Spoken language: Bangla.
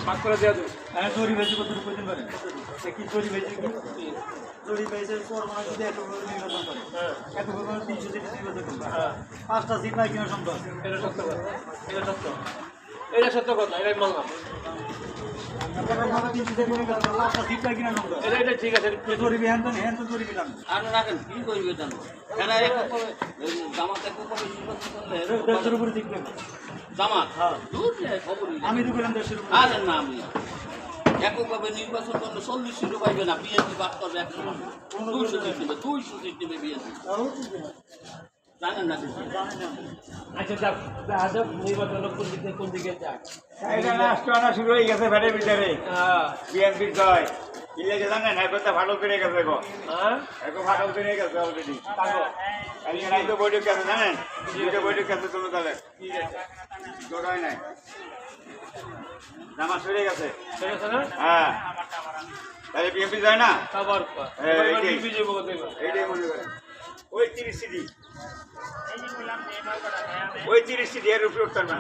ভাগ করে দেওয়া দেবে। হ্যাঁ জরি বেশি কত প্রয়োজন করে কি জরি বেশি কি জরি বেশি তোর মানে যদি এত নির্বাচন করে এত করে 300 সিট নির্বাচন করবে পাঁচটা সিট নাই কিনা সম্ভব এটা সত্য কথা, এটা সত্য, এটা সত্য কথা, এটাই বললাম। পাঁচটা সিট নাই কিনা সম্ভব এটা ঠিক আছে। জরি বিহান তো হ্যাঁ তো জরি বিধান আর রাখেন কি করবে জানো এরা জামাত এক করে দেশের উপরে ঠিক নেই জামাত হ্যাঁ দূর নেই খবরই আমি তো বললাম দেশের উপরে আর না আমি এককভাবে নির্বাচন করলে 40 সিটও পাইবে না বিএনপি বাদ করবে 200 সিট নেবে 200 সিট নেবে বিএনপি জানেন না কিছু? আচ্ছা যাক, আজব নির্বাচন কোন দিকে যায়। এটা রাষ্ট্র আনা শুরু হয়ে গেছে ভেড়ের ভিতরে বিএনপির জয় ইলেকে জানেন একবার ফাটল করে গেছে গো এখন ফাটল করে গেছে অলরেডি কালকে তো বৈঠক আছে জানেন দুটো বৈঠক আছে কোনো দলের জোর হয় নাই জামা সরে গেছে হ্যাঁ তাহলে বিএনপি যায় না এইটাই মনে করেন ওই 30 সিটি ওই 30 সিটি এর উপরে উঠতাম না